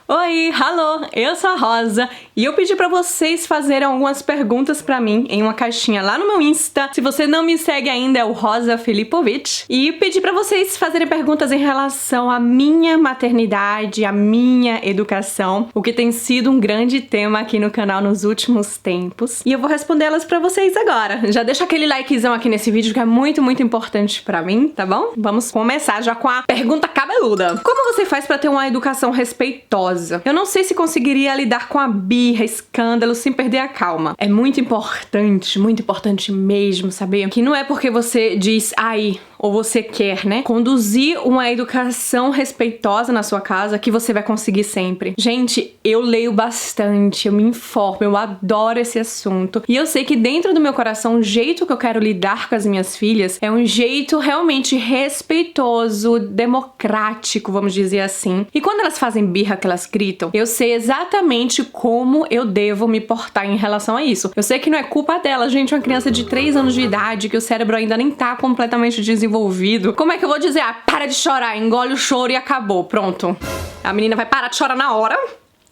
Oi, alô, eu sou a Rosa e eu pedi pra vocês fazerem algumas perguntas pra mim em uma caixinha lá no meu Insta. Se você não me segue ainda, é o Rosa Filipovic. E pedi pra vocês fazerem perguntas em relação à minha maternidade, à minha educação, o que tem sido um grande tema aqui no canal nos últimos tempos. E eu vou responder elas pra vocês agora. Já deixa aquele likezão aqui nesse vídeo que é muito importante pra mim, tá bom? Vamos começar já com a pergunta cabeluda. Como você faz pra ter uma educação respeitosa? Eu não sei se conseguiria lidar com a birra, escândalo, sem perder a calma. É muito importante mesmo, saber que não é porque você diz ai, ou você quer, né, conduzir uma educação respeitosa na sua casa que você vai conseguir sempre. Gente, eu leio bastante, eu me informo, eu adoro esse assunto. E eu sei que dentro do meu coração, o jeito que eu quero lidar com as minhas filhas é um jeito realmente respeitoso, democrático, vamos dizer assim. E quando elas fazem birra, que elas gritam, eu sei exatamente como eu devo me portar em relação a isso. Eu sei que não é culpa dela, gente, uma criança de 3 anos de idade, que o cérebro ainda nem tá completamente desenvolvido. Como é que eu vou dizer, para de chorar, engole o choro e acabou, pronto. A menina vai parar de chorar na hora,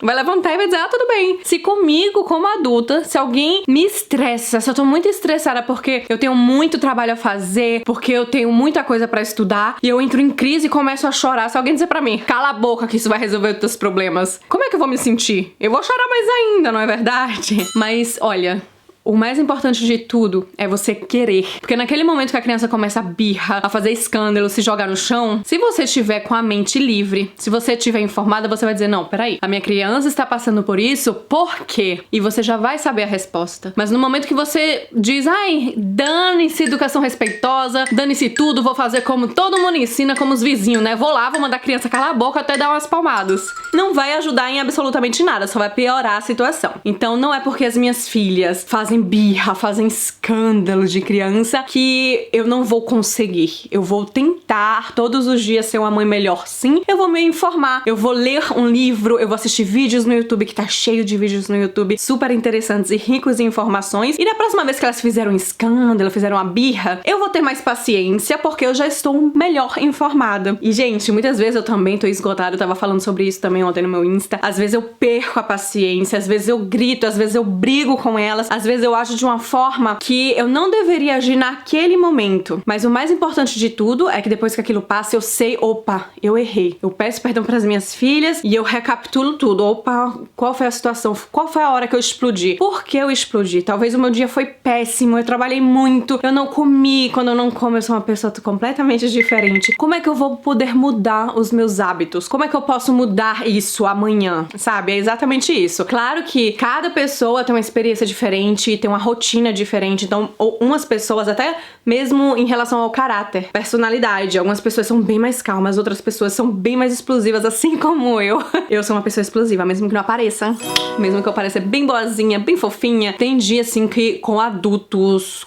vai levantar e vai dizer, tudo bem. Se comigo, como adulta, se alguém me estressa, se eu tô muito estressada porque eu tenho muito trabalho a fazer, porque eu tenho muita coisa pra estudar, e eu entro em crise e começo a chorar, se alguém dizer pra mim, cala a boca que isso vai resolver os teus problemas, como é que eu vou me sentir? Eu vou chorar mais ainda, não é verdade? Mas, olha, o mais importante de tudo é você querer. Porque naquele momento que a criança começa a birra, a fazer escândalo, se jogar no chão, se você estiver com a mente livre, se você estiver informada, você vai dizer, não, peraí, a minha criança está passando por isso, por quê? E você já vai saber a resposta. Mas no momento que você diz, ai, dane-se educação respeitosa, dane-se tudo, vou fazer como todo mundo ensina, como os vizinhos, né? Vou lá, vou mandar a criança calar a boca até dar umas palmadas. Não vai ajudar em absolutamente nada, só vai piorar a situação. Então não é porque as minhas filhas fazem birra, fazem escândalo de criança que eu não vou conseguir. Eu vou tentar todos os dias ser uma mãe melhor, sim. Eu vou me informar, eu vou ler um livro, eu vou assistir vídeos no YouTube, que tá cheio de vídeos no YouTube super interessantes e ricos em informações. E da próxima vez que elas fizeram um escândalo, fizeram uma birra, eu vou ter mais paciência porque eu já estou melhor informada. E, gente, muitas vezes eu também tô esgotada, eu tava falando sobre isso também ontem no meu Insta. Às vezes eu perco a paciência, às vezes eu grito, às vezes eu brigo com elas, às vezes eu ajo de uma forma que eu não deveria agir naquele momento. Mas o mais importante de tudo é que depois que aquilo passa, eu sei, opa, eu errei. Eu peço perdão para as minhas filhas e eu recapitulo tudo. Opa, qual foi a situação? Qual foi a hora que eu explodi? Por que eu explodi? Talvez o meu dia foi péssimo, eu trabalhei muito, eu não comi. Quando eu não como, eu sou uma pessoa completamente diferente. Como é que eu vou poder mudar os meus hábitos? Como é que eu posso mudar isso amanhã? Sabe? É exatamente isso. Claro que cada pessoa tem uma experiência diferente, tem uma rotina diferente, então umas pessoas, até mesmo em relação ao caráter, personalidade, algumas pessoas são bem mais calmas, outras pessoas são bem mais explosivas, assim como eu. Eu sou uma pessoa explosiva, mesmo que não apareça, mesmo que eu pareça bem boazinha, bem fofinha. Tem dia assim que com adultos,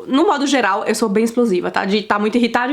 no modo geral, eu sou bem explosiva, tá? De estar muito irritada,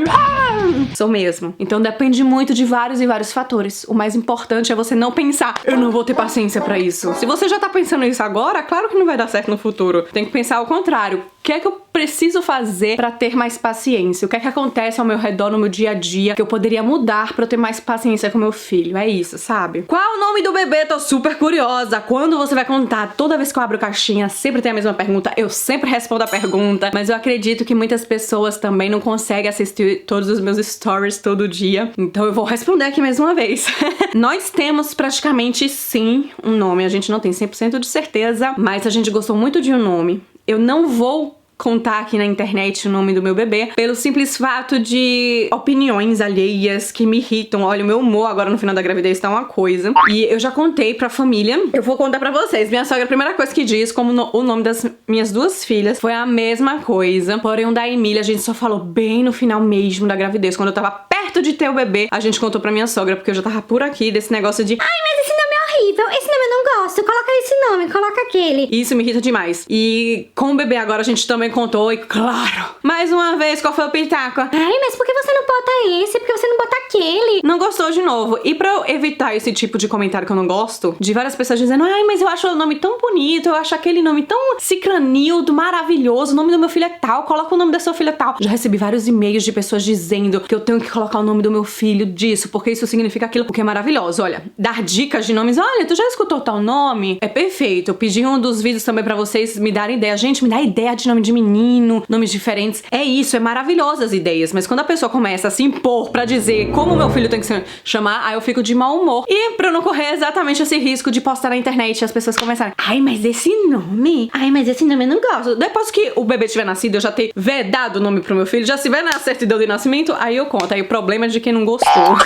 sou mesmo. Então depende muito de vários e vários fatores. O mais importante é você não pensar, eu não vou ter paciência pra isso. Se você já tá pensando isso agora, claro que não vai dar certo no futuro. Tem que pensar ao contrário. O que é que eu preciso fazer pra ter mais paciência? O que é que acontece ao meu redor no meu dia a dia que eu poderia mudar pra eu ter mais paciência com meu filho? É isso, sabe? Qual o nome do bebê? Tô super curiosa. Quando você vai contar? Toda vez que eu abro caixinha, sempre tem a mesma pergunta. Eu sempre respondo a pergunta, mas eu acredito que muitas pessoas também não conseguem assistir todos os meus stories todo dia. Então eu vou responder aqui mais uma vez. Nós temos praticamente, sim, um nome. A gente não tem 100% de certeza, mas a gente gostou muito de um nome. Eu não vou contar aqui na internet o nome do meu bebê, pelo simples fato de opiniões alheias que me irritam. Olha, o meu humor agora no final da gravidez tá uma coisa. E eu já contei pra família, eu vou contar pra vocês. Minha sogra, a primeira coisa que diz, como o nome das minhas duas filhas, foi a mesma coisa. Porém, o da Emília, a gente só falou bem no final mesmo da gravidez, quando eu tava perto de ter o bebê. A gente contou pra minha sogra, porque eu já tava por aqui desse negócio de ai, mas esse nome é horrível, esse nome eu não gosto, coloca esse nome, coloca aquele. Isso me irrita demais. E com o bebê agora a gente também contou, e claro, mais uma vez, qual foi o pitaco? Ai, mas por que você não bota esse? Por que você não bota aquele? Não gostou de novo. E pra eu evitar esse tipo de comentário que eu não gosto, de várias pessoas dizendo, ai, mas eu acho o nome tão bonito, eu acho aquele nome tão cicranildo, maravilhoso, o nome do meu filho é tal, coloca o nome da sua filha tal. Já recebi vários e-mails de pessoas dizendo que eu tenho que colocar o nome do meu filho disso, porque isso significa aquilo, porque é maravilhoso. Olha, dar dicas de nomes, olha, tu já escutou tal nome? É perfeito. Eu pedi um dos vídeos também pra vocês me darem ideia. Gente, me dá ideia de nome de menino, nomes diferentes. É isso, é maravilhoso as ideias, mas quando a pessoa começa a se impor pra dizer como o meu filho tem que se chamar, aí eu fico de mau humor. E pra eu não correr exatamente esse risco de postar na internet e as pessoas começarem, ai, mas esse nome eu não gosto. Depois que o bebê tiver nascido, eu já ter vedado o nome pro meu filho, já se tiver na certidão de nascimento, aí eu conto. Aí o problema é de quem não gostou.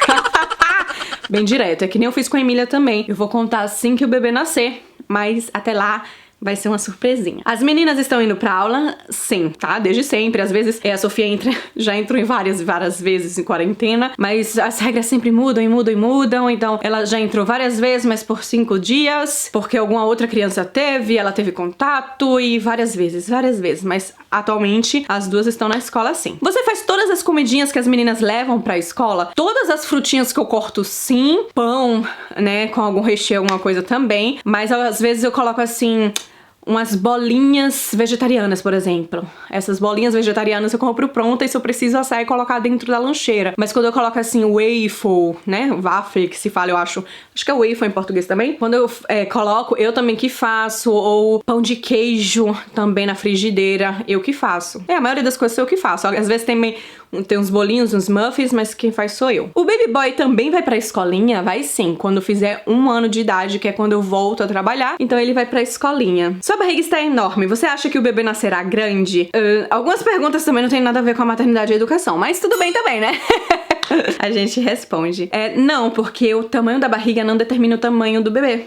Bem direto, é que nem eu fiz com a Emília também. Eu vou contar assim que o bebê nascer, mas até lá vai ser uma surpresinha. As meninas estão indo pra aula? Sim, tá? Desde sempre. Às vezes a Sofia já entrou em várias vezes em quarentena, mas as regras sempre mudam e mudam e mudam. Então ela já entrou várias vezes, mas por 5 dias, porque alguma outra criança teve, ela teve contato e várias vezes. Mas atualmente as duas estão na escola sim. Você faz todas as comidinhas que as meninas levam pra escola? Todas as frutinhas que eu corto sim, pão, né, com algum recheio, alguma coisa também, mas às vezes eu coloco assim umas bolinhas vegetarianas, por exemplo. Essas bolinhas vegetarianas eu compro pronta e se eu preciso assar e colocar dentro da lancheira. Mas quando eu coloco assim waffle, né, waffle que se fala, eu acho que é waffle em português também. Quando eu coloco, eu também que faço, ou pão de queijo também na frigideira, eu que faço. A maioria das coisas eu que faço. Às vezes tem uns bolinhos, uns muffins, mas quem faz sou eu. O baby boy também vai pra escolinha? Vai sim, quando fizer 1 ano de idade, que é quando eu volto a trabalhar, então ele vai pra escolinha. Sua barriga está enorme, você acha que o bebê nascerá grande? Algumas perguntas também não tem nada a ver com a maternidade e a educação, mas tudo bem também, né? A gente responde. Não, porque o tamanho da barriga não determina o tamanho do bebê.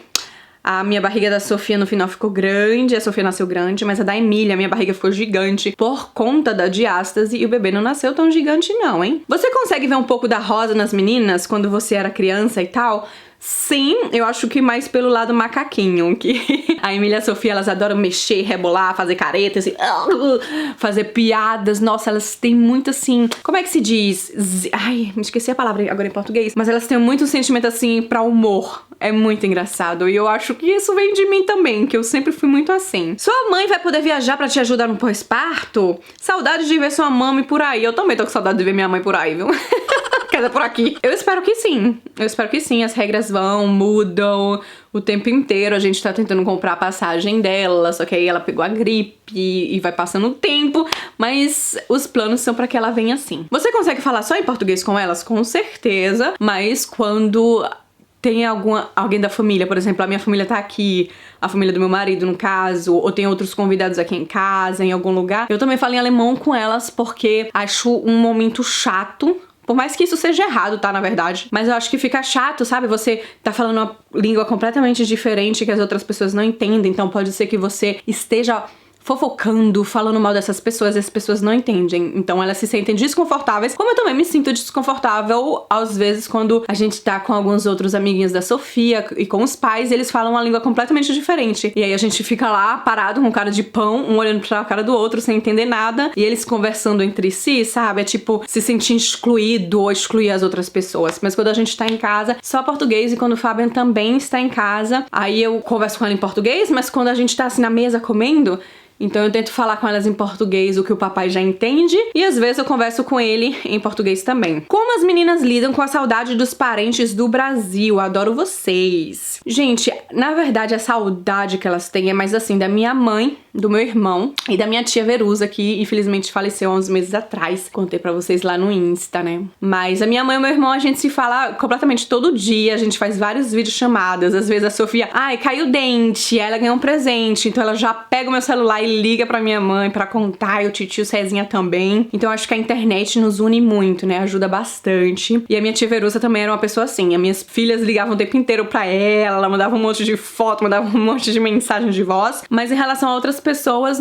A minha barriga da Sofia no final ficou grande, a Sofia nasceu grande, mas a da Emília, a minha barriga ficou gigante por conta da diástase e o bebê não nasceu tão gigante não, hein? Você consegue ver um pouco da rosa nas meninas quando você era criança e tal? Sim, eu acho que mais pelo lado macaquinho, que a Emília e a Sofia, elas adoram mexer, rebolar, fazer caretas, assim, fazer piadas. Nossa, elas têm muito assim, como é que se diz? Ai, me esqueci a palavra agora em português, mas elas têm muito sentimento assim pra humor. É muito engraçado e eu acho que isso vem de mim também, que eu sempre fui muito assim. Sua mãe vai poder viajar pra te ajudar no pós-parto? Saudade de ver sua mãe por aí. Eu também tô com saudade de ver minha mãe por aí, viu? Por aqui. Eu espero que sim. As regras mudam o tempo inteiro. A gente tá tentando comprar a passagem dela, só que aí ela pegou a gripe e vai passando o tempo, mas os planos são pra que ela venha assim. Você consegue falar só em português com elas? Com certeza, mas quando tem alguém da família, por exemplo, a minha família tá aqui, a família do meu marido, no caso, ou tem outros convidados aqui em casa, em algum lugar, eu também falo em alemão com elas porque acho um momento chato. Por mais que isso seja errado, tá, na verdade. Mas eu acho que fica chato, sabe? Você tá falando uma língua completamente diferente que as outras pessoas não entendem. Então pode ser que você esteja fofocando, falando mal dessas pessoas e as pessoas não entendem. Então elas se sentem desconfortáveis, como eu também me sinto desconfortável às vezes quando a gente tá com alguns outros amiguinhos da Sofia e com os pais, eles falam uma língua completamente diferente. E aí a gente fica lá parado com cara de pão, um olhando pra cara do outro sem entender nada, e eles conversando entre si, sabe? É tipo se sentir excluído ou excluir as outras pessoas. Mas quando a gente tá em casa, só português, e quando o Fabian também está em casa, aí eu converso com ela em português, mas quando a gente tá assim na mesa comendo, então eu tento falar com elas em português o que o papai já entende e às vezes eu converso com ele em português também. Como as meninas lidam com a saudade dos parentes do Brasil? Adoro vocês. Gente, na verdade a saudade que elas têm é mais assim da minha mãe, do meu irmão e da minha tia Verusa, que infelizmente faleceu há uns meses atrás. Contei pra vocês lá no Insta, né? Mas a minha mãe e o meu irmão, a gente se fala completamente todo dia, a gente faz vários videochamadas. Às vezes a Sofia, caiu o dente, ela ganhou um presente, então ela já pega o meu celular e liga pra minha mãe pra contar, e o titio Cezinha também. Então acho que a internet nos une muito, né? Ajuda bastante. E a minha tia Verusa também era uma pessoa assim. As minhas filhas ligavam o tempo inteiro pra ela mandava um monte de foto, mandava um monte de mensagem de voz. Mas em relação a outras pessoas,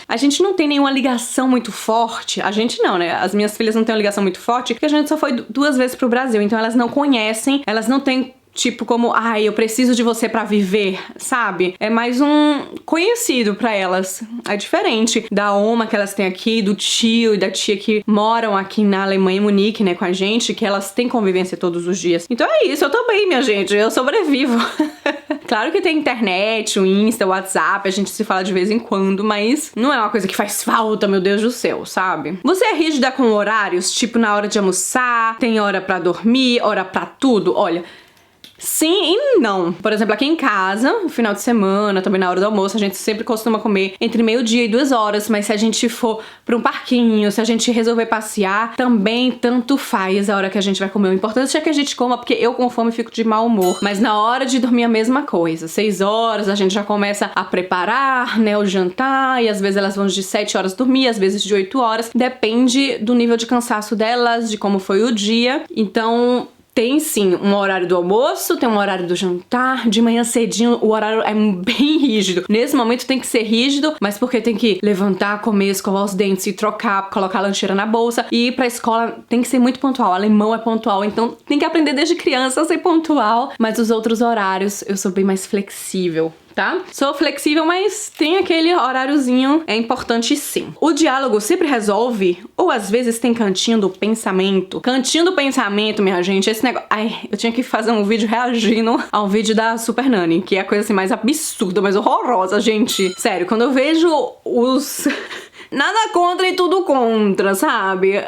a gente não tem nenhuma ligação muito forte. A gente não, né? As minhas filhas não têm uma ligação muito forte, porque a gente só foi 2 vezes pro Brasil. Então elas não conhecem, elas não têm tipo como, ai, eu preciso de você pra viver, sabe? É mais um conhecido pra elas. É diferente da Oma que elas têm aqui, do tio e da tia que moram aqui na Alemanha, em Munique, né, com a gente, que elas têm convivência todos os dias. Então é isso, eu tô bem, minha gente, eu sobrevivo. Claro que tem internet, o Insta, o WhatsApp, a gente se fala de vez em quando, mas não é uma coisa que faz falta, meu Deus do céu, sabe? Você é rígida com horários? Tipo, na hora de almoçar, tem hora pra dormir, hora pra tudo? Olha, sim e não. Por exemplo, aqui em casa, no final de semana, também na hora do almoço, a gente sempre costuma comer entre 12:00 e 2 horas, mas se a gente for pra um parquinho, se a gente resolver passear, também tanto faz a hora que a gente vai comer. O importante é que a gente coma, porque eu com fome fico de mau humor. Mas na hora de dormir a mesma coisa. 6 horas a gente já começa a preparar, né, o jantar, e às vezes elas vão de 7 horas dormir, às vezes de 8 horas. Depende do nível de cansaço delas, de como foi o dia. Então, tem sim um horário do almoço, tem um horário do jantar, de manhã cedinho o horário é bem rígido. Nesse momento tem que ser rígido, mas porque tem que levantar, comer, escovar os dentes, e trocar, colocar a lancheira na bolsa e ir pra escola tem que ser muito pontual. O alemão é pontual, então tem que aprender desde criança a ser pontual, mas os outros horários eu sou bem mais flexível. Tá? Sou flexível, mas tem aquele horáriozinho, é importante sim. O diálogo sempre resolve, ou às vezes tem cantinho do pensamento. Cantinho do pensamento, minha gente, esse negócio... Ai, eu tinha que fazer um vídeo reagindo ao vídeo da Super Nanny, que é a coisa assim mais absurda, mais horrorosa, gente. Sério, quando eu vejo os... Nada contra e tudo contra, sabe?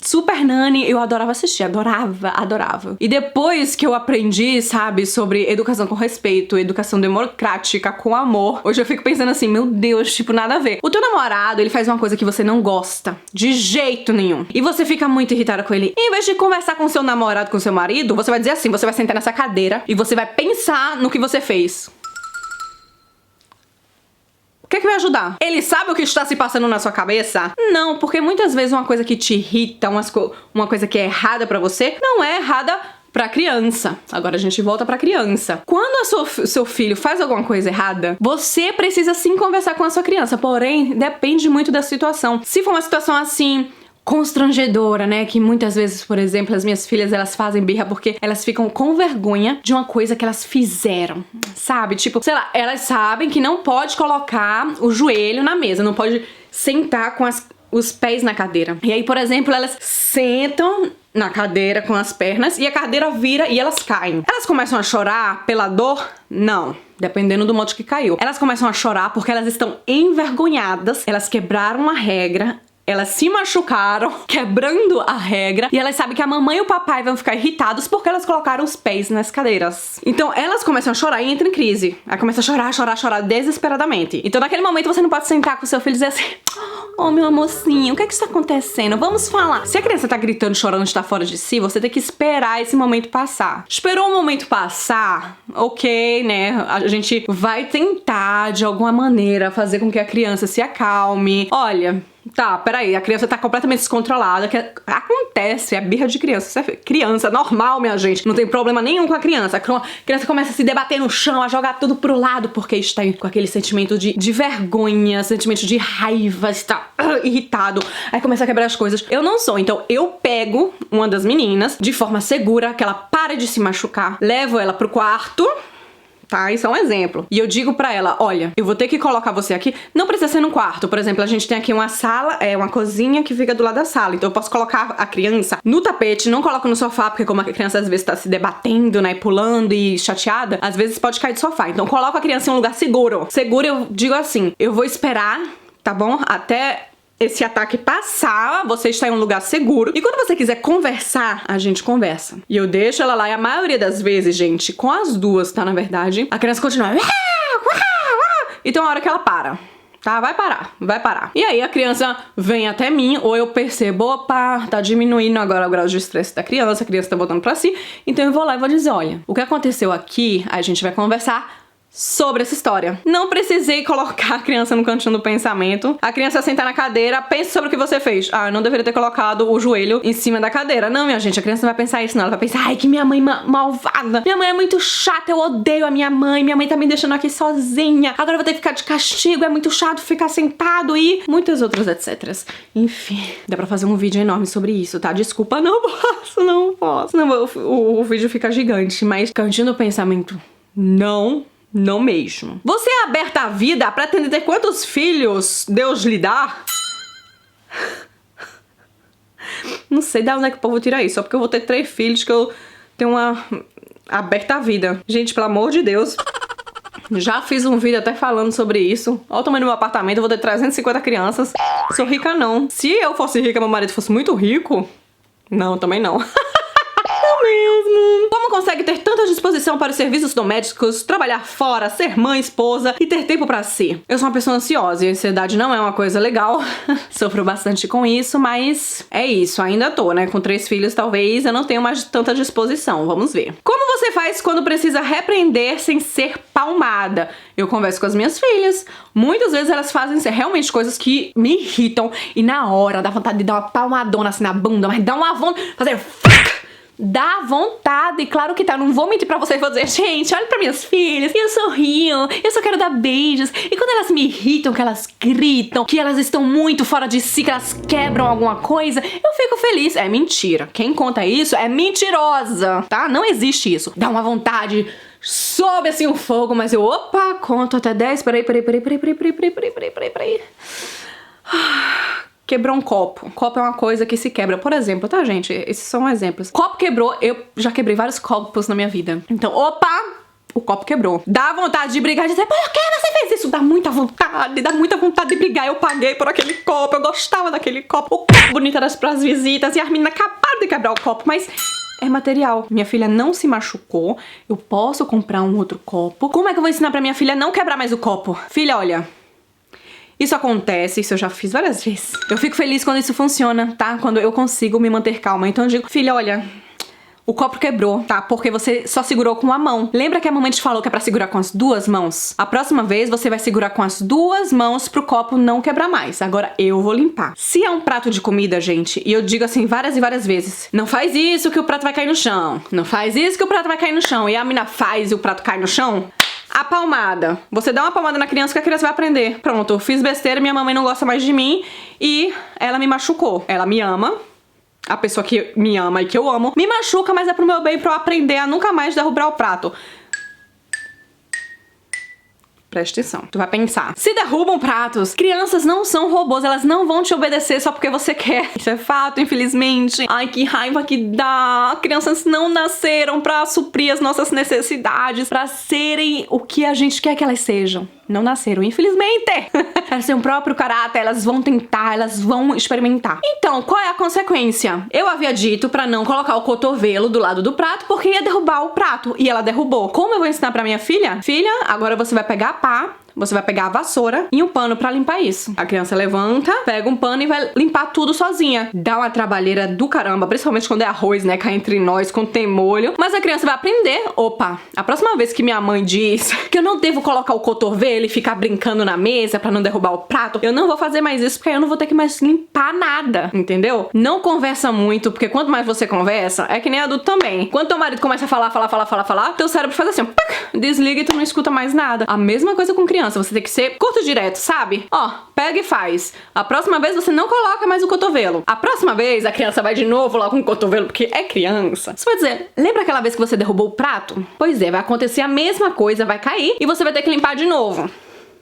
Super Nanny, eu adorava assistir, adorava. E depois que eu aprendi, sabe, sobre educação com respeito, educação democrática com amor, hoje eu fico pensando assim, meu Deus, tipo, nada a ver. O teu namorado, ele faz uma coisa que você não gosta, de jeito nenhum, e você fica muito irritada com ele. Em vez de conversar com seu namorado, com seu marido, você vai dizer assim, você vai sentar nessa cadeira e você vai pensar no que você fez. O que é que vai ajudar? Ele sabe o que está se passando na sua cabeça? Não, porque muitas vezes uma coisa que te irrita, uma coisa que é errada pra você, não é errada pra criança. Agora a gente volta pra criança. Quando seu filho faz alguma coisa errada, você precisa sim conversar com a sua criança, porém, depende muito da situação. Se for uma situação assim... constrangedora, né? Que muitas vezes, por exemplo, as minhas filhas, elas fazem birra porque elas ficam com vergonha de uma coisa que elas fizeram, sabe? Tipo, sei lá, elas sabem que não pode colocar o joelho na mesa, não pode sentar com os pés na cadeira. E aí, por exemplo, elas sentam na cadeira com as pernas e a cadeira vira e elas caem. Elas começam a chorar pela dor? Não. Dependendo do modo que caiu. Elas começam a chorar porque elas estão envergonhadas, elas quebraram a regra, elas se machucaram, quebrando a regra, e elas sabem que a mamãe e o papai vão ficar irritados porque elas colocaram os pés nas cadeiras. Então elas começam a chorar e entram em crise. Aí começa a chorar desesperadamente. Então naquele momento você não pode sentar com o seu filho e dizer assim: oh, meu amorzinho, o que é que está acontecendo? Vamos falar. Se a criança tá gritando, chorando, está fora de si, você tem que esperar esse momento passar. Esperou o momento passar, ok, né? A gente vai tentar, de alguma maneira, fazer com que a criança se acalme. Olha... Tá, peraí, a criança tá completamente descontrolada, que acontece, é birra de criança, isso é criança, normal, minha gente, não tem problema nenhum com a criança começa a se debater no chão, a jogar tudo pro lado, porque está com aquele sentimento de vergonha, sentimento de raiva, está irritado, aí começa a quebrar as coisas. Eu não sou, então eu pego uma das meninas, de forma segura, que ela pare de se machucar, levo ela pro quarto... Tá? Isso é um exemplo. E eu digo pra ela, olha, eu vou ter que colocar você aqui, não precisa ser no quarto, por exemplo, a gente tem aqui uma sala, uma cozinha que fica do lado da sala, então eu posso colocar a criança no tapete, não coloco no sofá, porque como a criança às vezes tá se debatendo, né, pulando e chateada, às vezes pode cair do sofá, então coloco a criança em um lugar seguro. Seguro, eu digo assim, eu vou esperar, tá bom? Até... esse ataque passar, você está em um lugar seguro. E quando você quiser conversar, a gente conversa. E eu deixo ela lá, e a maioria das vezes, gente, com as duas, tá, na verdade, a criança continua... E tem uma hora que ela para. Tá? Vai parar. E aí a criança vem até mim, ou eu percebo, opa, tá diminuindo agora o grau de estresse da criança, a criança tá voltando pra si. Então eu vou lá e vou dizer, olha, o que aconteceu aqui, a gente vai conversar sobre essa história. Não precisei colocar a criança no cantinho do pensamento. A criança sentar na cadeira, pense sobre o que você fez. Ah, eu não deveria ter colocado o joelho em cima da cadeira. Não, minha gente, a criança não vai pensar isso, não. Ela vai pensar, ai, que minha mãe malvada. Minha mãe é muito chata, eu odeio a minha mãe. Minha mãe tá me deixando aqui sozinha. Agora eu vou ter que ficar de castigo, é muito chato ficar sentado e muitas outras etc. Enfim, dá pra fazer um vídeo enorme sobre isso, tá? Desculpa, não posso. Senão o vídeo fica gigante, mas cantinho do pensamento, não mesmo. Você é aberta à vida? Pretende ter quantos filhos Deus lhe dá? Não sei de onde é que o povo tira isso. Só porque eu vou ter 3 filhos que eu tenho uma aberta à vida. Gente, pelo amor de Deus. Já fiz um vídeo até falando sobre isso. Olha o tamanho do meu apartamento, eu vou ter 350 crianças. Sou rica não. Se eu fosse rica, meu marido fosse muito rico... Não, também não. Mesmo. Como consegue ter tanta disposição para os serviços domésticos, trabalhar fora, ser mãe, esposa e ter tempo pra si? Eu sou uma pessoa ansiosa e a ansiedade não é uma coisa legal. Sofro bastante com isso, mas é isso, ainda tô, né? Com 3 filhos, talvez eu não tenha mais tanta disposição. Vamos ver. Como você faz quando precisa repreender sem ser palmada? Eu converso com as minhas filhas. Muitas vezes elas fazem realmente coisas que me irritam e na hora dá vontade de dar uma palmadona assim na bunda, mas dá uma vontade fazer... Dá vontade, claro que tá, não vou mentir pra vocês, vou dizer, gente, olha pra minhas filhas, e eu sorrio, eu só quero dar beijos, e quando elas me irritam, que elas gritam, que elas estão muito fora de si, que elas quebram alguma coisa, eu fico feliz. É mentira, quem conta isso é mentirosa, tá? Não existe isso. Dá uma vontade, sobe assim o fogo, mas eu, opa, conto até 10, peraí. Quebrou um copo. Copo é uma coisa que se quebra. Por exemplo, tá, gente? Esses são exemplos. Copo quebrou, eu já quebrei vários copos na minha vida. Então, opa! O copo quebrou. Dá vontade de brigar e dizer, por que você fez isso? Dá muita vontade de brigar. Eu paguei por aquele copo, eu gostava daquele copo. O copo bonito era pras visitas e as meninas acabaram de quebrar o copo, mas... é material. Minha filha não se machucou. Eu posso comprar um outro copo. Como é que eu vou ensinar pra minha filha não quebrar mais o copo? Filha, olha... isso acontece, isso eu já fiz várias vezes. Eu fico feliz quando isso funciona, tá? Quando eu consigo me manter calma. Então eu digo, filha, olha, o copo quebrou, tá? Porque você só segurou com uma mão. Lembra que a mamãe te falou que é pra segurar com as 2 mãos? A próxima vez você vai segurar com as 2 mãos pro copo não quebrar mais. Agora eu vou limpar. Se é um prato de comida, gente, e eu digo assim várias e várias vezes, não faz isso que o prato vai cair no chão. Não faz isso que o prato vai cair no chão. E a mina faz e o prato cai no chão... A palmada. Você dá uma palmada na criança que a criança vai aprender. Pronto, eu fiz besteira, minha mamãe não gosta mais de mim e ela me machucou. Ela me ama, a pessoa que me ama e que eu amo, me machuca, mas é pro meu bem, pra eu aprender a nunca mais derrubar o prato. Presta atenção. Tu vai pensar. Se derrubam pratos, crianças não são robôs, elas não vão te obedecer só porque você quer. Isso é fato, infelizmente. Ai, que raiva que dá. Crianças não nasceram pra suprir as nossas necessidades, pra serem o que a gente quer que elas sejam. Não nasceram, infelizmente. Elas têm um próprio caráter, elas vão tentar, elas vão experimentar. Então, qual é a consequência? Eu havia dito pra não colocar o cotovelo do lado do prato porque ia derrubar o prato. E ela derrubou. Como eu vou ensinar pra minha filha? Filha, agora você vai pegar a pá, você vai pegar a vassoura e um pano pra limpar isso. A criança levanta, pega um pano e vai limpar tudo sozinha. Dá uma trabalheira do caramba, principalmente quando é arroz, né? Cá entre nós, quando tem molho. Mas a criança vai aprender. Opa, a próxima vez que minha mãe diz que eu não devo colocar o cotovelo e ficar brincando na mesa pra não derrubar o prato, eu não vou fazer mais isso porque aí eu não vou ter que mais limpar nada, entendeu? Não conversa muito, porque quanto mais você conversa, é que nem adulto também. Quando teu marido começa a falar, teu cérebro faz assim, desliga e tu não escuta mais nada. A mesma coisa com criança. Você tem que ser curto e direto, sabe? Ó, pega e faz. A próxima vez você não coloca mais o cotovelo. A próxima vez a criança vai de novo lá com o cotovelo, porque é criança. Você vai dizer, lembra aquela vez que você derrubou o prato? Pois é, vai acontecer a mesma coisa, vai cair e você vai ter que limpar de novo.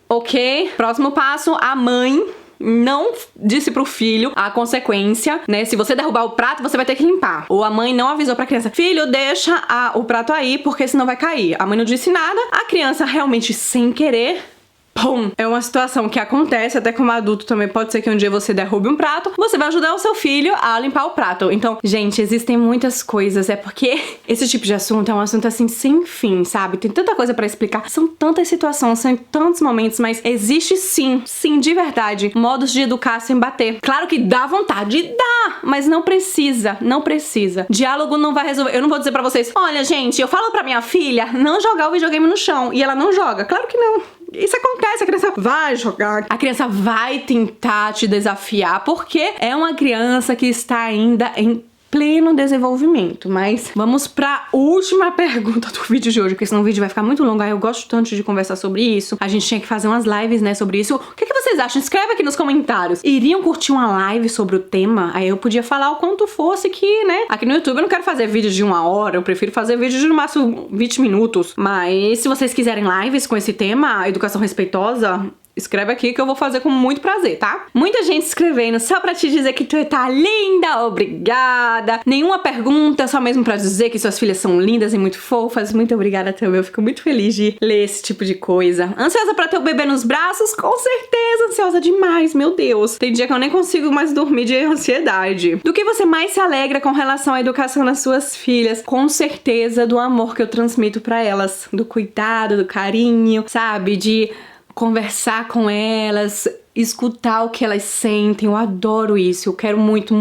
Ok? Próximo passo, a mãe não disse pro filho a consequência, né? Se você derrubar o prato, você vai ter que limpar. Ou a mãe não avisou pra criança, filho, deixa o prato aí, porque senão vai cair. A mãe não disse nada, a criança realmente sem querer pum! É uma situação que acontece até como adulto também. Pode ser que um dia você derrube um prato, você vai ajudar o seu filho a limpar o prato. Então, gente, existem muitas coisas. É porque esse tipo de assunto é um assunto assim sem fim, sabe? Tem tanta coisa pra explicar. São tantas situações, são tantos momentos, mas existe sim, de verdade, modos de educar sem bater. Claro que dá vontade, dá, mas não precisa, não precisa. Diálogo não vai resolver. Eu não vou dizer pra vocês, olha, gente, eu falo pra minha filha não jogar o videogame no chão e ela não joga. Claro que não. Isso acontece, a criança vai jogar, a criança vai tentar te desafiar, porque é uma criança que está ainda em pleno desenvolvimento. Mas vamos pra última pergunta do vídeo de hoje, porque senão o vídeo vai ficar muito longo. Eu gosto tanto de conversar sobre isso. A gente tinha que fazer umas lives, né, sobre isso. O que vocês acham? Escreve aqui nos comentários. Iriam curtir uma live sobre o tema? Aí eu podia falar o quanto fosse que, né? Aqui no YouTube eu não quero fazer vídeo de 1 hora, eu prefiro fazer vídeo de no máximo 20 minutos. Mas se vocês quiserem lives com esse tema, educação respeitosa, escreve aqui que eu vou fazer com muito prazer, tá? Muita gente escrevendo só pra te dizer que tu tá linda, obrigada. Nenhuma pergunta, só mesmo pra dizer que suas filhas são lindas e muito fofas. Muito obrigada também, eu fico muito feliz de ler esse tipo de coisa. Ansiosa pra ter o bebê nos braços? Com certeza, ansiosa demais, meu Deus. Tem dia que eu nem consigo mais dormir de ansiedade. Do que você mais se alegra com relação à educação das suas filhas? Com certeza do amor que eu transmito pra elas, do cuidado, do carinho, sabe? De conversar com elas, escutar o que elas sentem. Eu adoro isso. Eu quero muito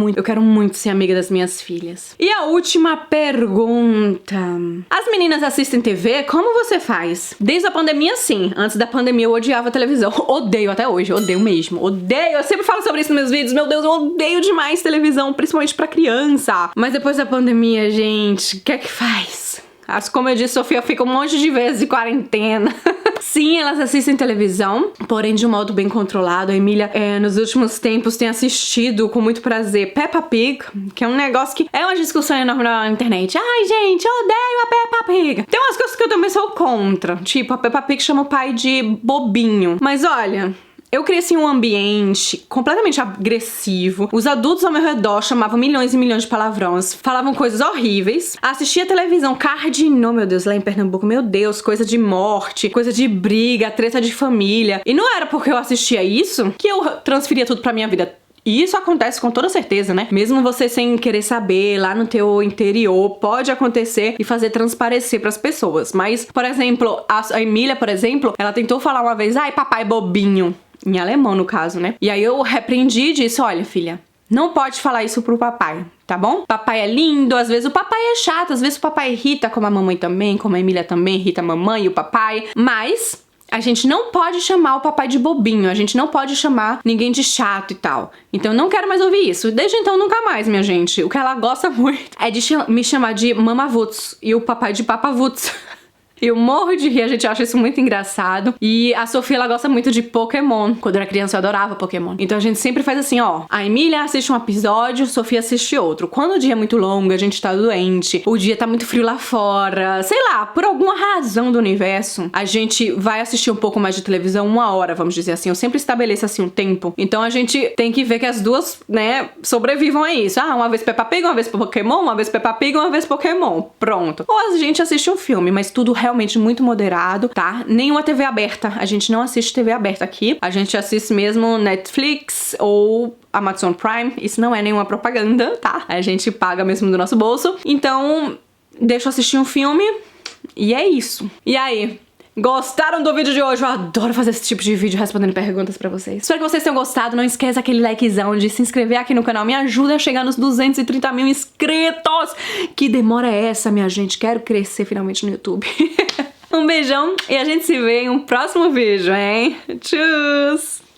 ser amiga das minhas filhas. E a última pergunta. As meninas assistem TV? Como você faz? Desde a pandemia, sim. Antes da pandemia eu odiava televisão. Odeio até hoje. Odeio mesmo. Odeio. Eu sempre falo sobre isso nos meus vídeos. Meu Deus, eu odeio demais televisão, principalmente pra criança. Mas depois da pandemia, gente, o que é que faz? Como eu disse, Sofia fica um monte de vezes de quarentena. Sim, elas assistem televisão, porém de um modo bem controlado. A Emília, nos últimos tempos, tem assistido com muito prazer Peppa Pig, que é um negócio que é uma discussão enorme na internet. Ai, gente, eu odeio a Peppa Pig. Tem umas coisas que eu também sou contra. Tipo, a Peppa Pig chama o pai de bobinho. Mas olha, eu cresci em um ambiente completamente agressivo. Os adultos ao meu redor chamavam milhões e milhões de palavrões, falavam coisas horríveis. Assistia televisão cardinal, meu Deus, lá em Pernambuco, meu Deus, coisa de morte, coisa de briga, treta de família. E não era porque eu assistia isso que eu transferia tudo pra minha vida. E isso acontece com toda certeza, né? Mesmo você sem querer saber, lá no teu interior, pode acontecer e fazer transparecer pras pessoas. Mas, por exemplo, a Emília, por exemplo, ela tentou falar uma vez, ai, papai bobinho. Em alemão, no caso, né? E aí eu repreendi e disse, olha, filha, não pode falar isso pro papai, tá bom? Papai é lindo, às vezes o papai é chato, às vezes o papai irrita, como a mamãe também, como a Emília também irrita a mamãe e o papai, mas a gente não pode chamar o papai de bobinho, a gente não pode chamar ninguém de chato e tal. Então eu não quero mais ouvir isso. Desde então nunca mais, minha gente. O que ela gosta muito é de me chamar de Mamavuts e o papai de Papavuts. Eu morro de rir, a gente acha isso muito engraçado. E a Sofia, ela gosta muito de Pokémon. Quando eu era criança, eu adorava Pokémon. Então a gente sempre faz assim, ó. A Emília assiste um episódio, Sofia assiste outro. Quando o dia é muito longo, a gente tá doente, o dia tá muito frio lá fora, sei lá, por alguma razão do universo, a gente vai assistir um pouco mais de televisão, 1 hora, vamos dizer assim. Eu sempre estabeleço assim um tempo. Então a gente tem que ver que as duas, né, sobrevivam a isso. Ah, uma vez Peppa Pig, uma vez Pokémon, uma vez Peppa Pig, uma vez Pokémon. Pronto. Ou a gente assiste um filme, mas tudo realmente muito moderado, tá? Nenhuma TV aberta. A gente não assiste TV aberta aqui. A gente assiste mesmo Netflix ou Amazon Prime. Isso não é nenhuma propaganda, tá? A gente paga mesmo do nosso bolso. Então, deixa eu assistir um filme e é isso. E aí? Gostaram do vídeo de hoje? Eu adoro fazer esse tipo de vídeo respondendo perguntas pra vocês. Espero que vocês tenham gostado. Não esqueça aquele likezão de se inscrever aqui no canal. Me ajuda a chegar nos 230 mil inscritos. Que demora é essa, minha gente? Quero crescer finalmente no YouTube. Um beijão e a gente se vê em um próximo vídeo, hein? Tchau!